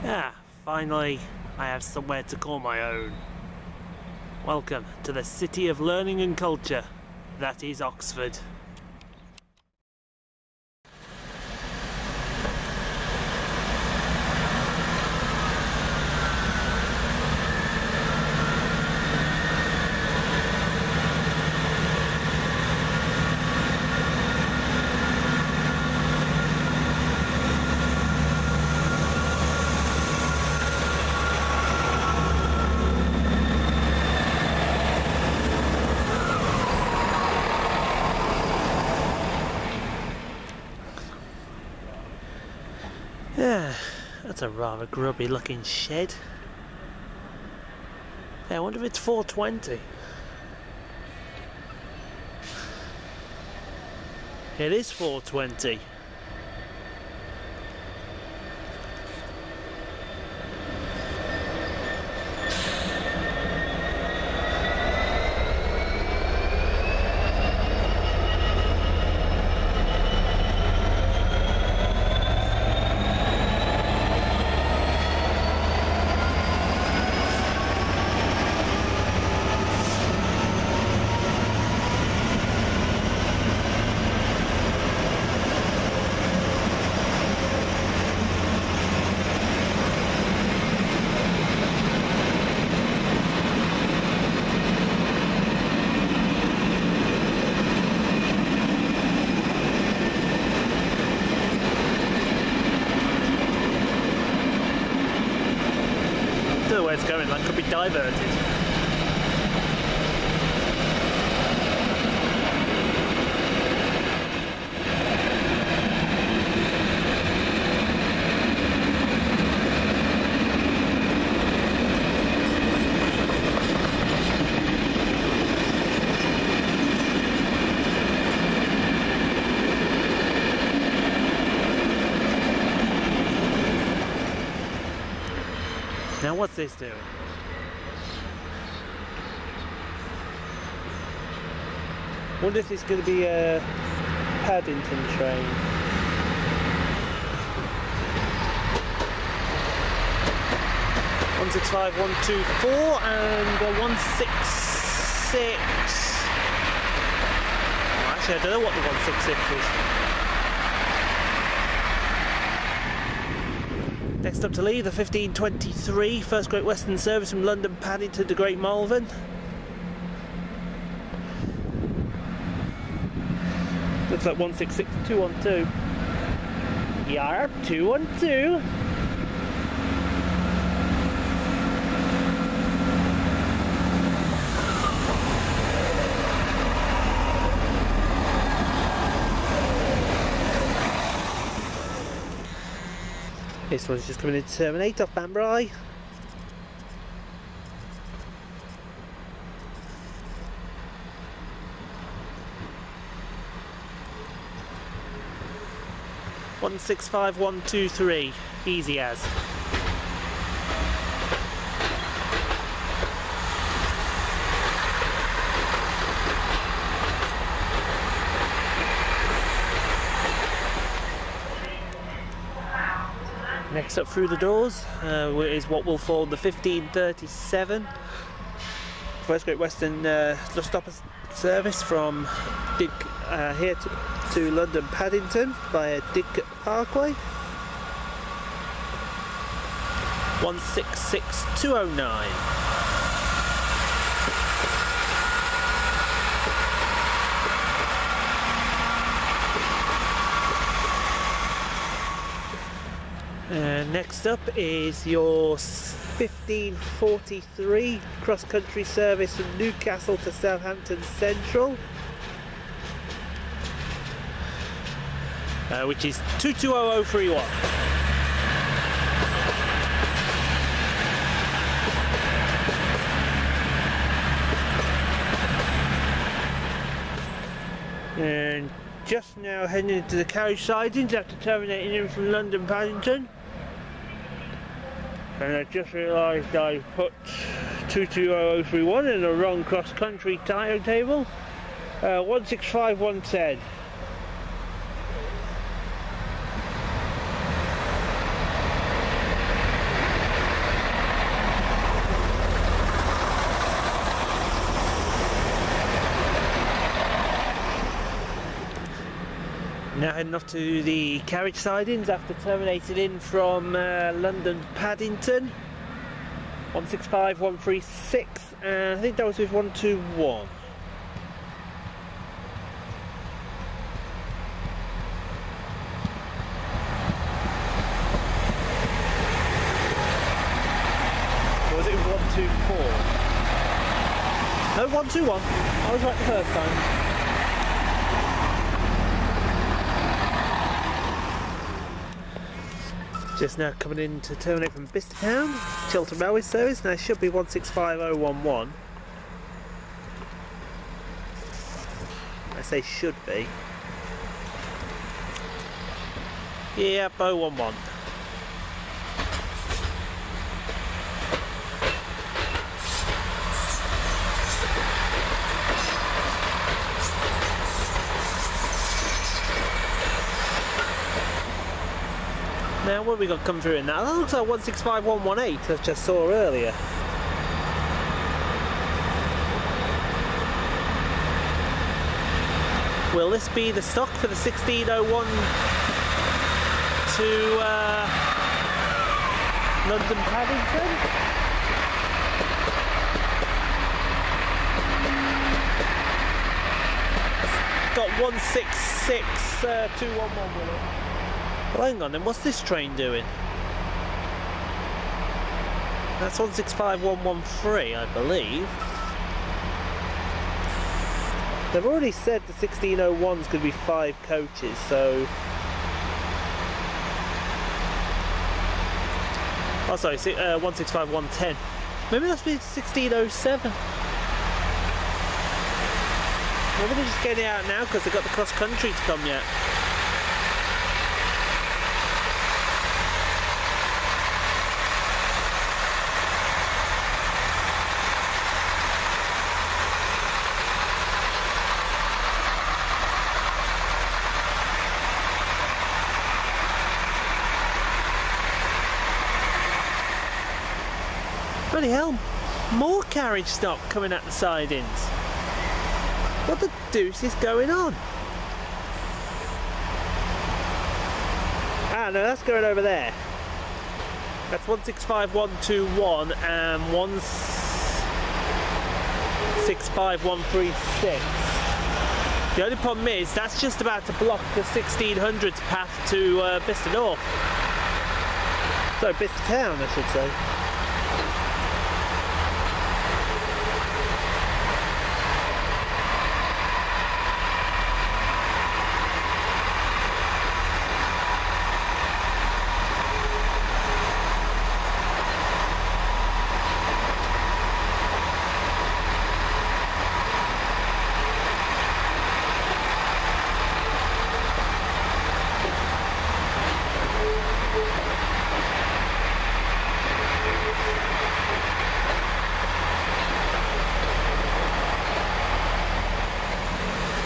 Ah, finally I have somewhere to call my own. Welcome to the city of learning and culture, that is Oxford. Yeah, that's a rather grubby looking shed. Yeah, I wonder if it's 420. It is 420. I don't know where it's going, that could be diverted. Now what's this doing? Wonder if it's going to be a Paddington train. (165 124) and 166. Well, actually, I don't know what the 166 is. Next up to leave, the 1523, First Great Western service from London Paddington to Great Malvern. Looks like 166 212. Yarp, 212. This one's just coming in to terminate off Banbury. (165 123), easy as. Next up through the doors is what will form the 1537 First Great Western just stop service from here to London Paddington via Didcot Parkway. 166 209. Next up is your 1543 cross-country service from Newcastle to Southampton Central, which is 220031. And just now heading into the carriage sidings after terminating in from London Paddington. And I just realised I put 220031 in the wrong cross-country timetable. 165 110. Now heading off to the carriage sidings after terminating in from London Paddington. 165, 136, and I think that was with 121. Or was it 124? No, 121. I was right the first time. Just now coming in to terminate from Bicester Town, Chiltern railway service. Now it should be 165011. I say should be. Yep, 011. Now what have we got come through in that? That looks like 165118 as I just saw earlier. Will this be the stock for the 1601 to London Paddington? Got 166211 with it. Well, hang on then, what's this train doing? That's 165113, I believe. They've already said the 1601's going to be 5 coaches, so... Oh, sorry, 165110. Maybe that's be 1607. Maybe they're just getting it out now because they've got the CrossCountry to come yet. Bloody hell, more carriage stock coming at the sidings. What the deuce is going on? Ah no, that's going over there. That's 165121 and 165136. The only problem is that's just about to block the 1600's path to Bicester North. Sorry, Bicester Town I should say.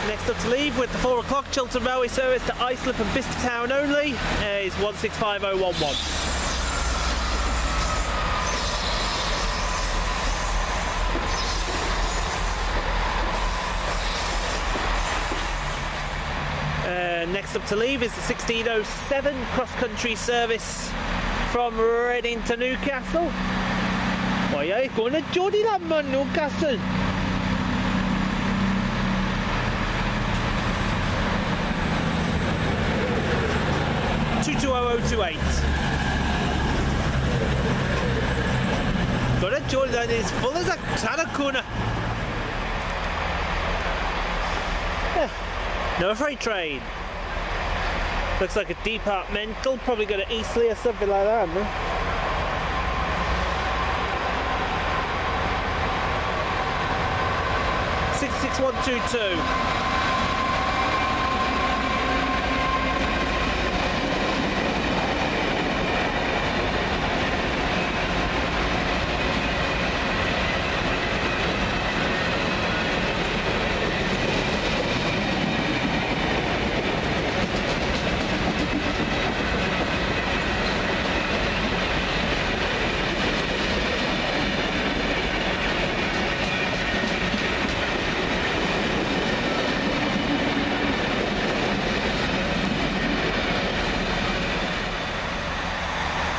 Next up to leave with the 4 o'clock Chiltern railway service to Islip and Bicester Town only is 165011. Next up to leave is the 1607 cross-country service from Reading to Newcastle. Oh yeah, it's going to Jody Lamman, Newcastle. Got a Jody that is full as a Tarakuna. No freight train. Looks like a departmental, probably go to Eastleigh or something like that, no? (66122).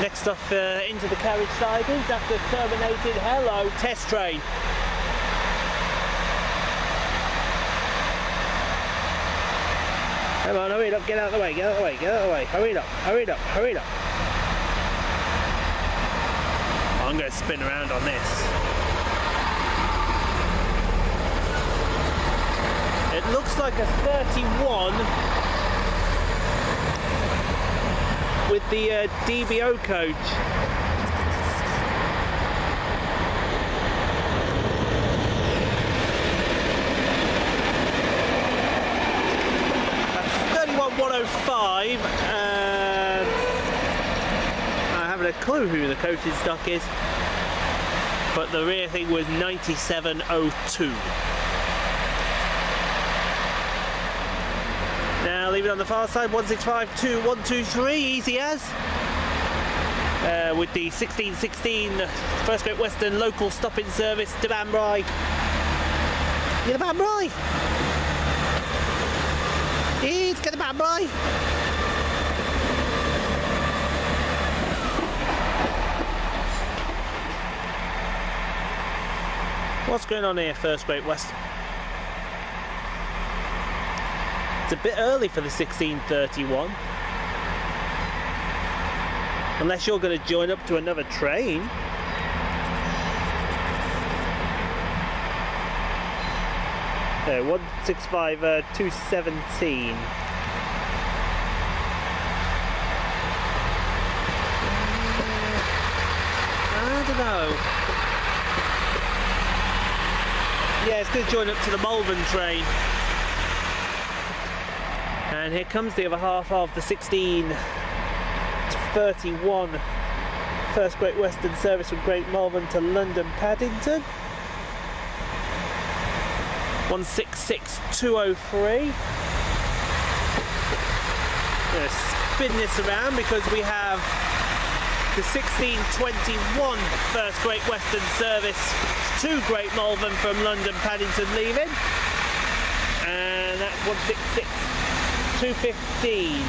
Next up into the carriage sidings after terminated. Hello, test train. Come on, hurry up, get out of the way, get out of the way, get out of the way. Hurry up, hurry up, hurry up. I'm going to spin around on this. It looks like a 31 with the DBO coach. That's 31,105. I haven't a clue who the coach's stock is, but the rear thing was 97,02. Now leave it on the far side, 1652123, easy as. With the 1616 First Great Western local stopping service to Banbury. Get the Banbury! Let's get the Banbury! What's going on here, First Great Western? It's a bit early for the 1631. Unless you're going to join up to another train. There, 165,217. I don't know. Yeah, it's going to join up to the Malvern train. And here comes the other half of the 1631 First Great Western service from Great Malvern to London Paddington. 166,203. I'm going to spin this around because we have the 1621 First Great Western service to Great Malvern from London Paddington leaving. And that's 166,215.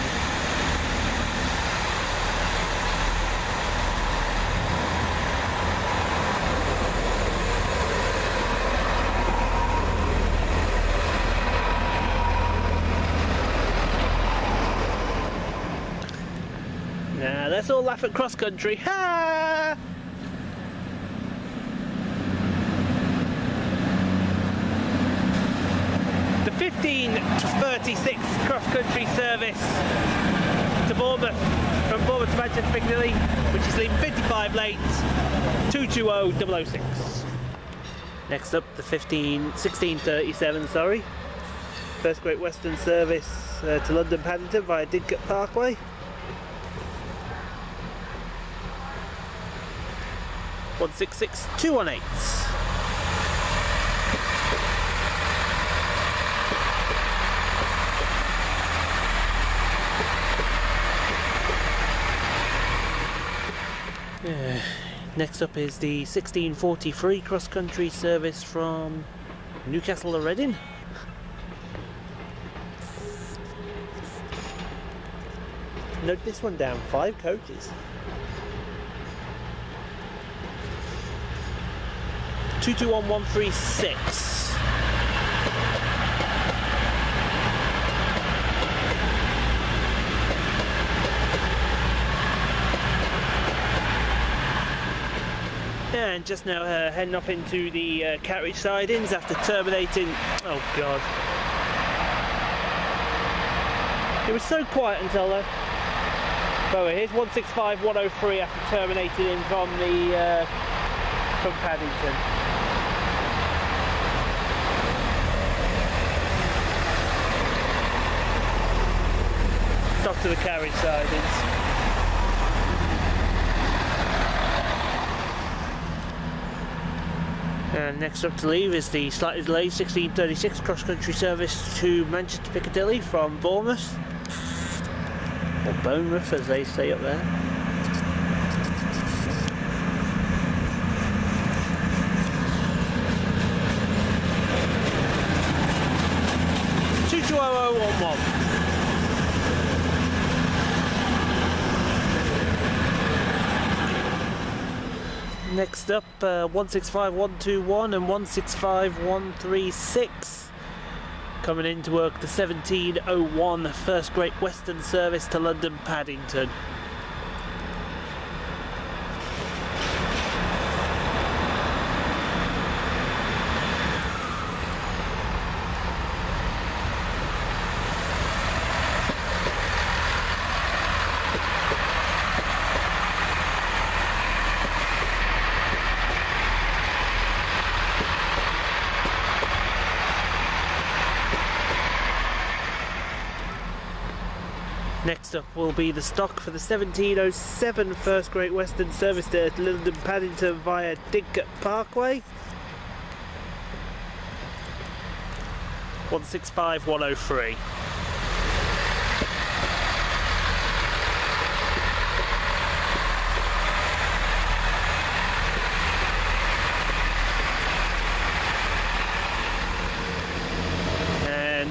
Now let's all laugh at CrossCountry. Ha! The 1536 CrossCountry service to Bournemouth, from Bournemouth to Manchester Piccadilly, which is leaving 55 late, 220006. Next up, the 1637, sorry, First Great Western service to London Paddington via Didcot Parkway. 166,218. Next up is the 1643 cross-country service from Newcastle to Reading. Note this one down, 5 coaches. 221136. And just now heading off into the carriage sidings after terminating. Oh god. It was so quiet until then. Oh, here's 165,103 after terminating in from the from Paddington. Stop to the carriage sidings. And next up to leave is the slightly delayed 1636 cross-country service to Manchester Piccadilly from Bournemouth, or Bournemouth as they say up there. Next up, 165121 and 165136 coming in to work the 1701 First Great Western service to London Paddington. Next up will be the stock for the 1707 First Great Western service to London Paddington via Didcot Parkway. 165103.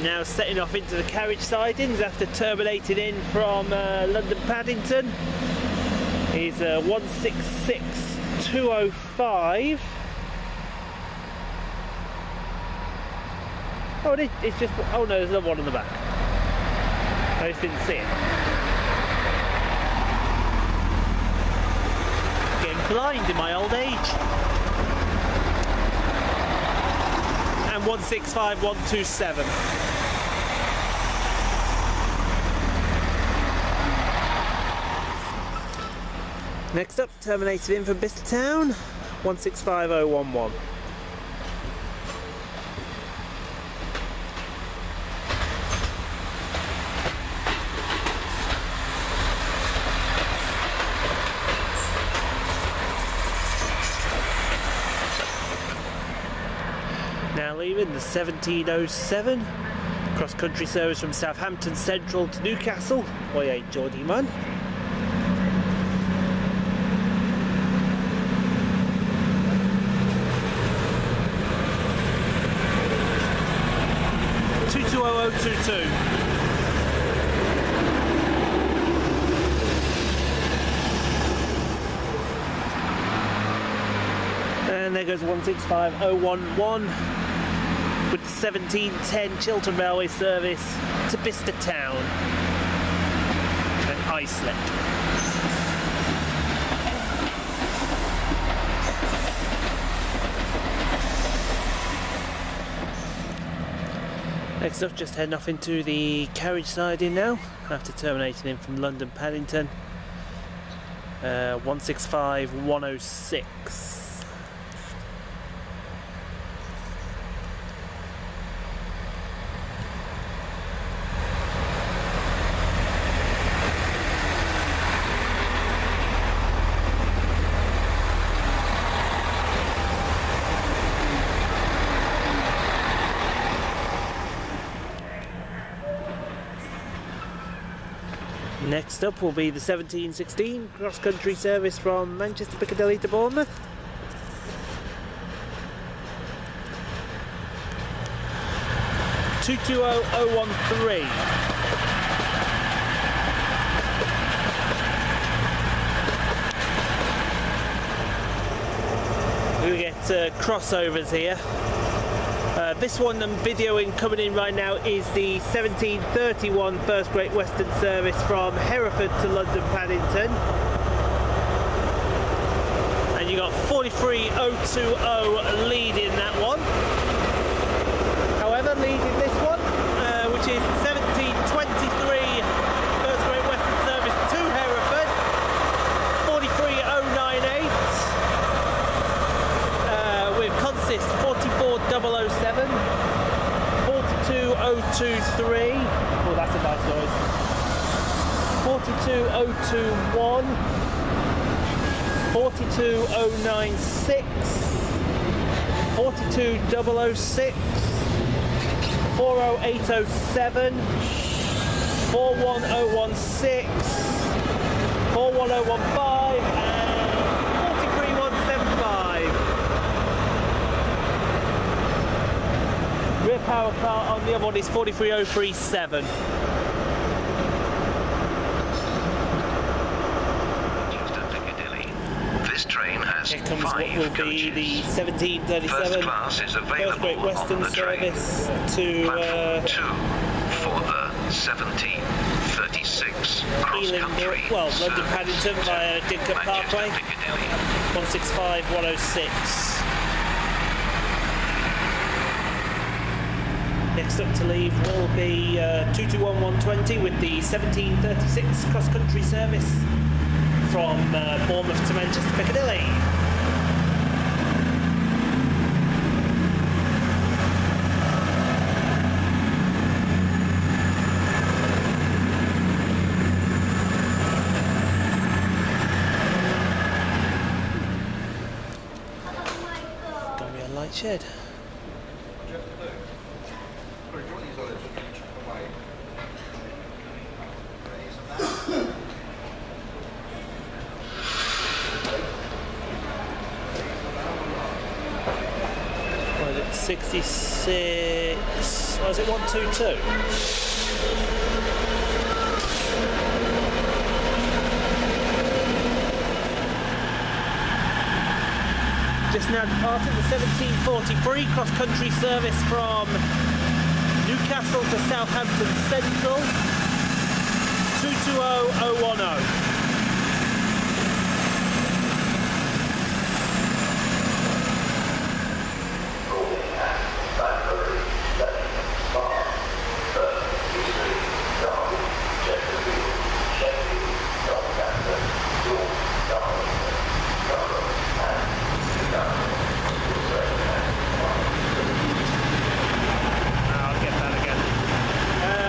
Now setting off into the carriage sidings after terminating in from London Paddington is 166205. Oh, it's just, oh no, there's another one on the back. I just didn't see it. Getting blind in my old age. And 165127. Next up, terminated in from Bicester Town, 165011. Now leaving the 1707 cross-country service from Southampton Central to Newcastle. Oi, Geordie man. And there goes 165011 with the 1710 Chiltern Railway service to Bicester Town and Islip. Next up, just heading off into the carriage siding now after terminating in from London Paddington. 165106. Next up will be the 1716 cross-country service from Manchester Piccadilly to Bournemouth. (220,013). We get crossovers here. This one I'm videoing coming in right now is the 1731 First Great Western service from Hereford to London Paddington. And you got 43020 leading that one. However, leading this one, which is 1723 First Great Western service to Hereford, 43098. With consist 44007, 42023. Oh, that's a nice noise. 42021, 42096, 42006, 40807, 41016, 41015 and 43175. Rear power car on the other one is 43037. This train has Here comes what will be the 1737 First Great Western service to for the 1736 CrossCountry. Well, London Paddington via Dinkirk Parkway. 165-106. Next up to leave will be 221-120 with the 1736 cross-country service from Bournemouth to Manchester Piccadilly. Gonna be a light shed. What is it, 66, or is it 122? Just now departing the 1743 cross-country service from Newcastle to Southampton Central, 220010.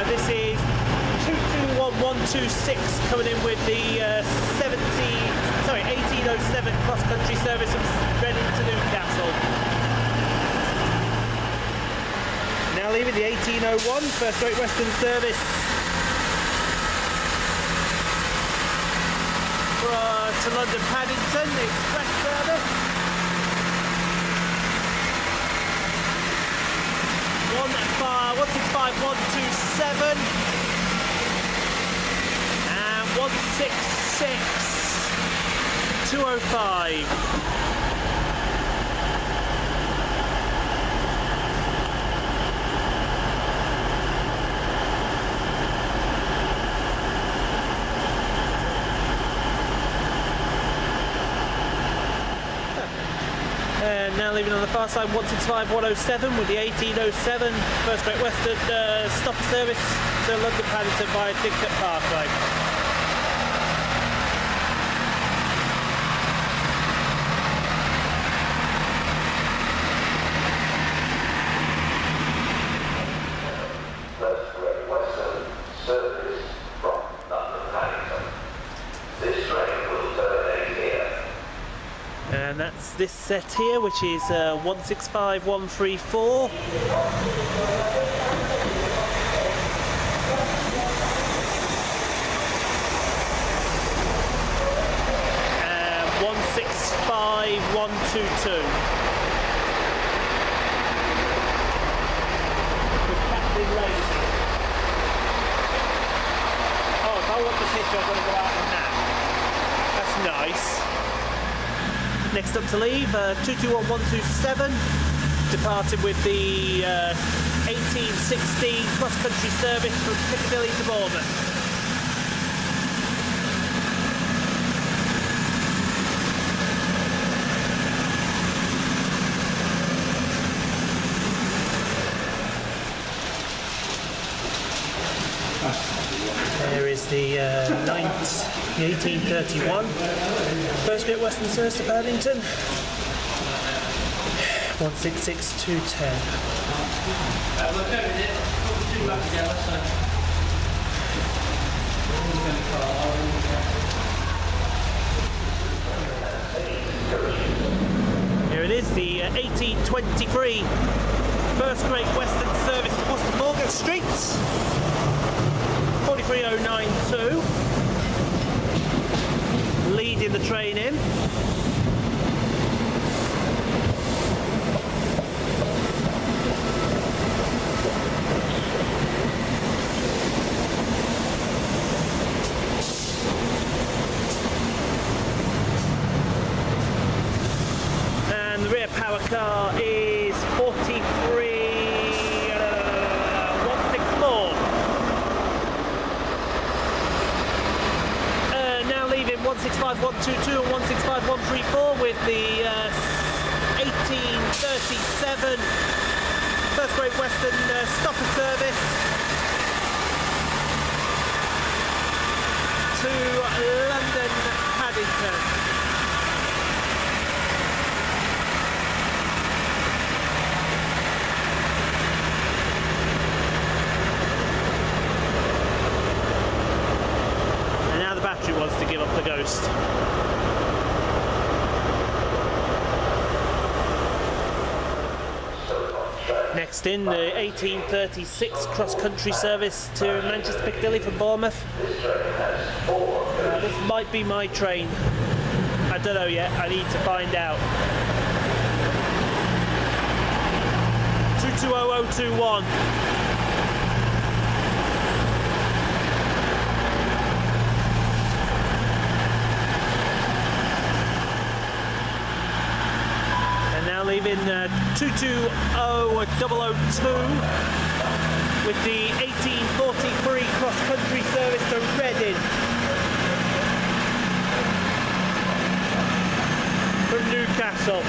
This is 221126 coming in with the 1807 cross-country service from Reading to Newcastle. Now leaving the 1801 First Great Western service to London Paddington, the express service. 165-127 and 166-205. And now leaving on the far side 165-107 with the 1807 First Great Western stopper service to London Paddington via Dinkirk Parkway. First Great Western service from London Paddington. This train will terminate here. And that's this set here, which is 165-134. And 165-122. With Captain Lacey. Oh, if I want the picture, I've got to go out in that. That's nice. Next up to leave, 221127, departing with the 1816 cross-country service from Piccadilly to Bournemouth. There is the 1831 First Great Western service to Paddington, 166-210. Here it is, the 1823 First Great Western service to Boston Morgan Street, 43092, leading the train in. car is 43,164. Now leaving 165,122 and 165,134 with the 1837 First Great Western stopper service to London Paddington. And now the battery wants to give up the ghost. Next in, the 1836 cross-country service to Manchester Piccadilly from Bournemouth. This might be my train. I don't know yet, I need to find out. 220021. Leaving 220002 with the 1843 cross-country service to Reading from Newcastle.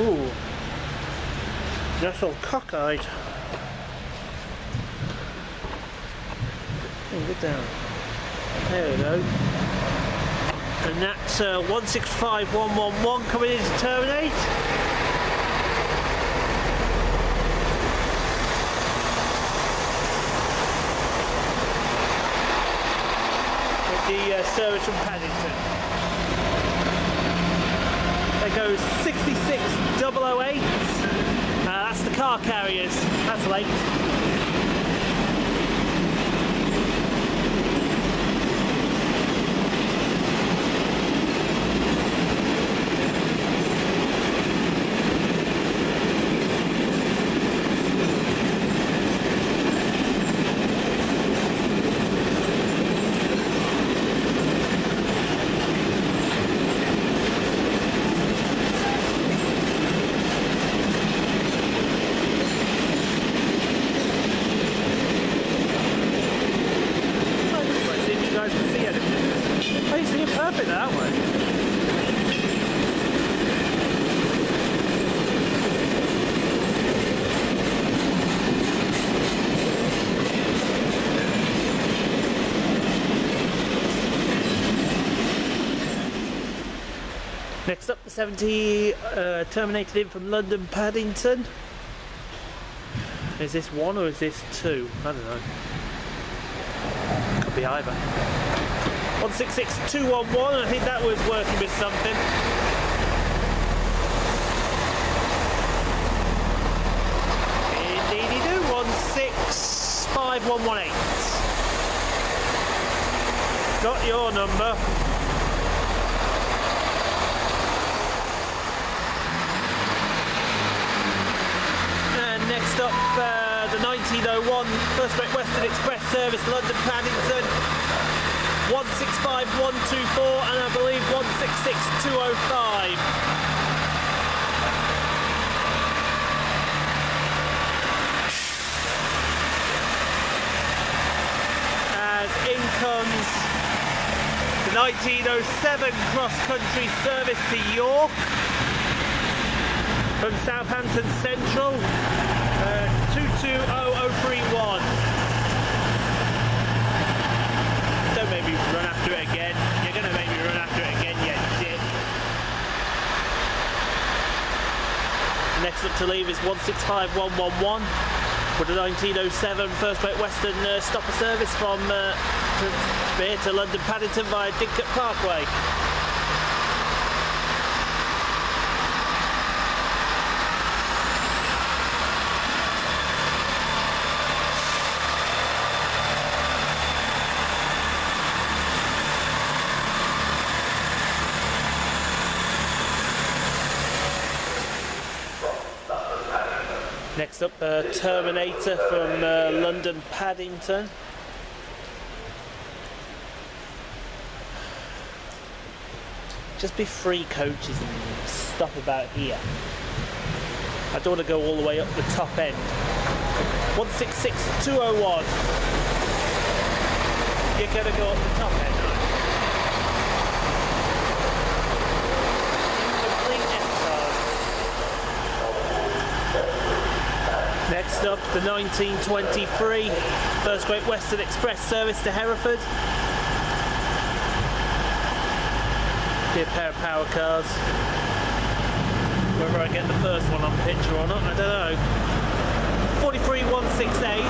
Ooh, that's all cockeyed. Get down. There we go. And that's 165111 coming in to terminate. With the service from Paddington. There goes 66008. That's the car carriers. That's late. Next up, the 70 terminated in from London Paddington. Is this one or is this two? I don't know. Could be either. 166211, I think that was working with something. Indeed, 165118. Got your number. Next up, the 1901 First Great Western Express service, London Paddington, 165124 and I believe 166205. As in comes the 1907 cross-country service to York from Southampton Central. 220031. Don't make me run after it again. You're going to make me run after it again, you dick. Next up to leave is 165111 with the 1907 First Great Western stopper service from here to London Paddington via Dinkett Parkway. Next up, Terminator from London Paddington. Just be free coaches and stop about here. I don't want to go all the way up the top end. 166201. You're going to go up the top end, aren't you? Complete F-card. Next up, the 1923 First Great Western Express service to Hereford. Be a pair of power cars. Whether I get the first one on picture or not, I don't know. 43168.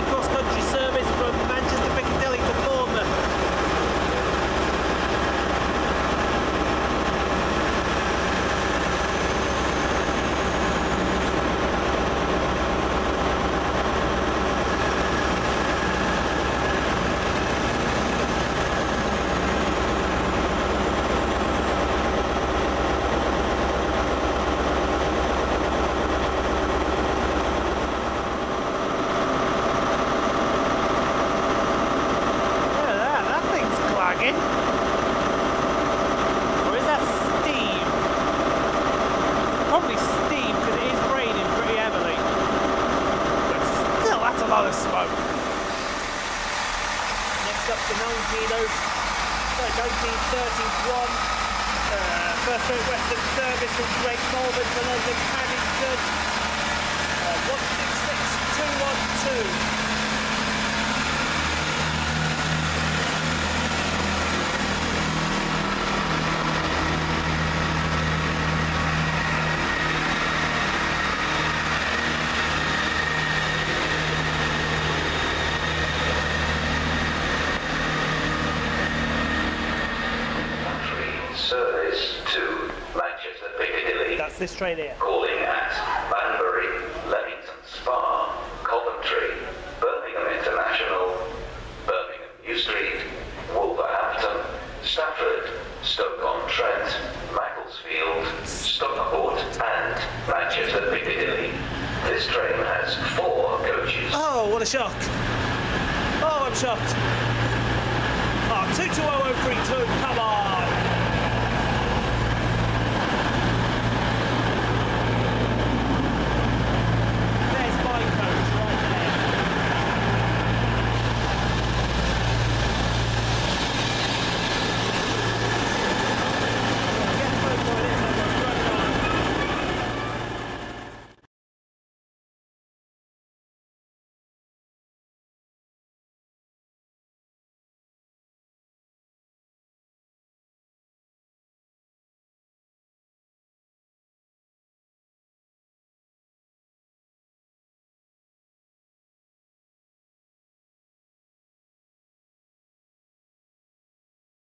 CrossCountry service from Manchester Piccadilly to Bournemouth. Or is that steam? Probably steam because it is raining pretty heavily. But still, that's a lot of smoke. Next up, the 1931 First Great Western service from Great Malvern to London Paddington. 166212. Service to Manchester Piccadilly. That's this train here. Calling at Banbury, Leamington Spa, Coventry, Birmingham International, Birmingham New Street, Wolverhampton, Stafford, Stoke-on-Trent, Macclesfield, Stockport and Manchester Piccadilly. This train has 4 coaches. Oh, what a shock. Oh, I'm shocked. Oh, 220032, come on.